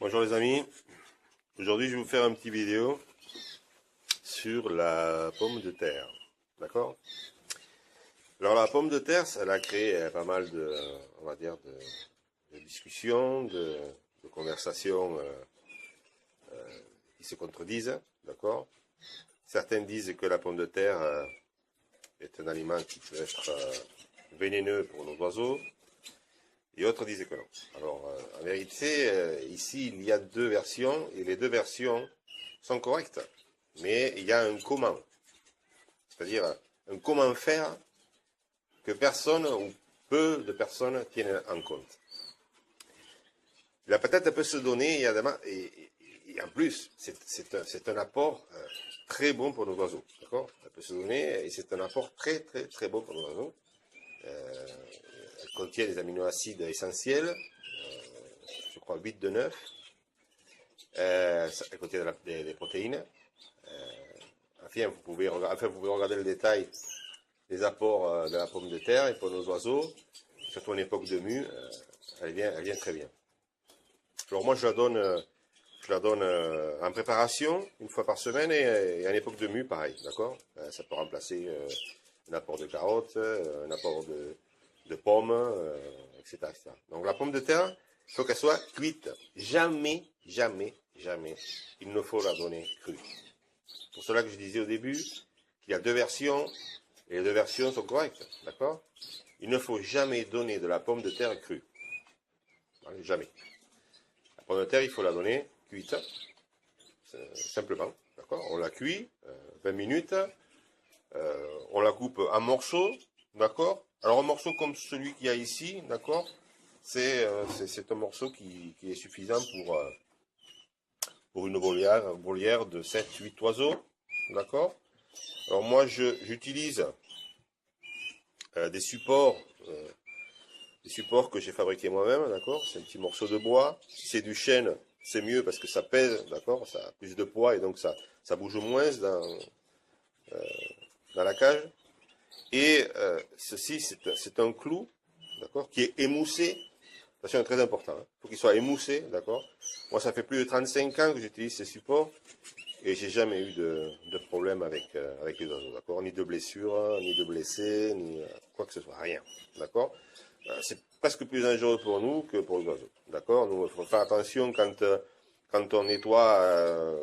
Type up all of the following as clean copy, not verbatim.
Bonjour les amis, aujourd'hui je vais vous faire une petite vidéo sur la pomme de terre, d'accord? Alors la pomme de terre, ça a créé pas mal de, on va dire, de discussions, de conversations qui se contredisent, d'accord? Certains disent que la pomme de terre est un aliment qui peut être vénéneux pour nos oiseaux, et d'autres disent que non. Alors, en vérité, ici, il y a deux versions, et les deux versions sont correctes. Mais il y a un comment. C'est-à-dire, un comment faire que personne ou peu de personnes tiennent en compte. La patate peut se donner, et en plus, c'est un apport très bon pour nos oiseaux. D'accord? Elle peut se donner, et c'est un apport très bon pour nos oiseaux. Elle contient des aminoacides essentiels, je crois 8 de 9. Elle contient des protéines. Enfin, vous pouvez regarder le détail des apports de la pomme de terre. Et pour nos oiseaux, surtout en époque de mue, elle vient très bien. Alors moi, je la donne en préparation, une fois par semaine, et en époque de mue, pareil, d'accord? Ça peut remplacer un apport de carottes, un apport de pommes, etc., etc. Donc la pomme de terre, il faut qu'elle soit cuite. Jamais, il ne faut la donner crue. C'est pour cela que je disais au début qu'il y a deux versions, et les deux versions sont correctes, d'accord? Il ne faut jamais donner de la pomme de terre crue. Jamais. La pomme de terre, il faut la donner cuite, simplement, d'accord? On la cuit, 20 minutes, on la coupe en morceaux, d'accord? Alors un morceau comme celui qu'il y a ici, d'accord? C'est un morceau qui est suffisant pour une volière de 7-8 oiseaux, d'accord? Alors moi j'utilise des supports que j'ai fabriqués moi-même, d'accord? C'est un petit morceau de bois. Si c'est du chêne, c'est mieux parce que ça pèse, d'accord? Ça a plus de poids et donc ça bouge moins dans la cage. Et ceci, c'est un clou, d'accord, qui est émoussé. Attention, c'est très important. Il faut qu'il soit émoussé, d'accord. Moi, ça fait plus de 35 ans que j'utilise ces supports et j'ai jamais eu de problème avec les oiseaux, d'accord. Ni de blessures, ni de blessés, ni quoi que ce soit, rien, d'accord. C'est presque plus dangereux pour nous que pour les oiseaux, d'accord. Nous, il faut faire attention quand on nettoie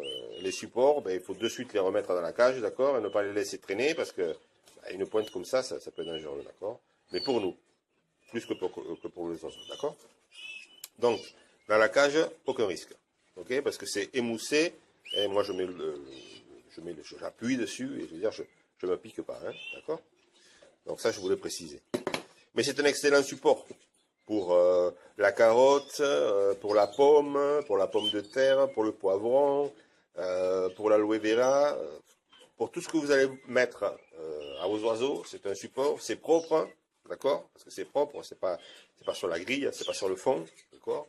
les supports, ben, il faut de suite les remettre dans la cage, d'accord, et ne pas les laisser traîner parce que une pointe comme ça peut être dangereux, d'accord. Mais pour nous, plus que pour les oiseaux, d'accord. Donc, dans la cage, aucun risque, ok, parce que c'est émoussé, et moi j'appuie dessus, et je veux dire, je me pique pas, hein, d'accord. Donc ça, je voulais préciser. Mais c'est un excellent support pour la carotte, pour la pomme de terre, pour le poivron, pour l'aloe vera, pour tout ce que vous allez mettre à vos oiseaux. C'est un support, c'est propre, d'accord, parce que c'est propre, c'est pas sur la grille, c'est pas sur le fond, d'accord.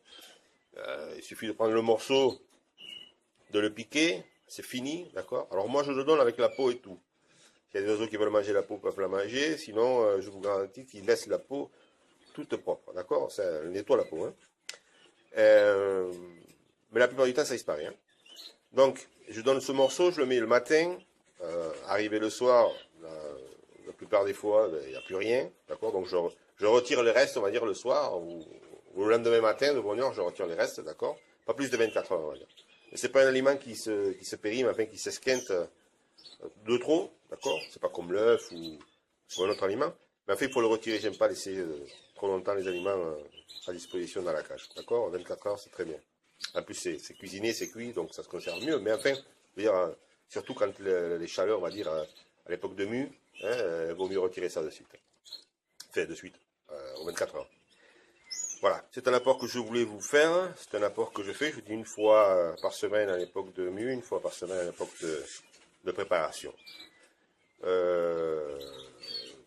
Il suffit de prendre le morceau, de le piquer, c'est fini, d'accord. Alors moi, je le donne avec la peau et tout. S'il y a des oiseaux qui veulent manger la peau, peuvent la manger. Sinon, je vous garantis qu'ils laissent la peau toute propre, d'accord. Ça nettoie la peau, hein. Mais la plupart du temps, ça disparaît, hein. Donc, je donne ce morceau, je le mets le matin. Arrivé le soir, la plupart des fois, il n'y a plus rien, d'accord. Donc, je retire le reste, on va dire, le soir, ou le lendemain matin, de bonne heure, je retire les restes, d'accord. Pas plus de 24 heures, on va dire. Mais c'est pas un aliment qui se périme, enfin, qui s'esquinte de trop, d'accord. C'est pas comme l'œuf ou un autre aliment. Mais en fait, il faut le retirer. J'aime pas laisser trop longtemps les aliments à disposition dans la cage, d'accord. 24 heures, c'est très bien. En plus, c'est cuisiné, c'est cuit, donc ça se conserve mieux. Mais enfin, je veux dire, surtout quand les chaleurs, on va dire, à l'époque de mue, hein, il vaut mieux retirer ça de suite. Enfin, de suite, aux 24 heures. Voilà, c'est un apport que je voulais vous faire. C'est un apport que je fais, je dis une fois par semaine à l'époque de mue, une fois par semaine à l'époque de préparation.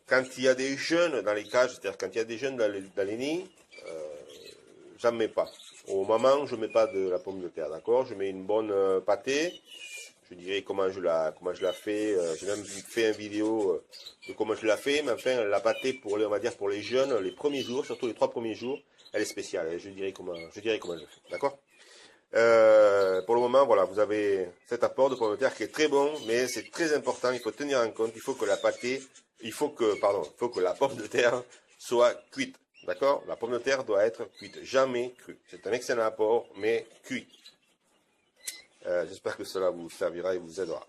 Quand il y a des jeunes dans les cages, c'est-à-dire quand il y a des jeunes dans les nids, j'en mets pas. Au moment, je mets pas de la pomme de terre, d'accord. Je mets une bonne pâtée. Je dirais comment je la fais. J'ai même fait une vidéo de comment je la fais. Mais enfin, la pâtée on va dire pour les jeunes, les premiers jours, surtout les 3 premiers jours, elle est spéciale. Je dirais comment je le fais, d'accord. Pour le moment, voilà, vous avez cet apport de pommes de terre qui est très bon, mais c'est très important, il faut tenir en compte, il faut que la pomme de terre soit cuite. D'accord? La pomme de terre doit être cuite, jamais crue. C'est un excellent apport, mais cuit. J'espère que cela vous servira et vous aidera.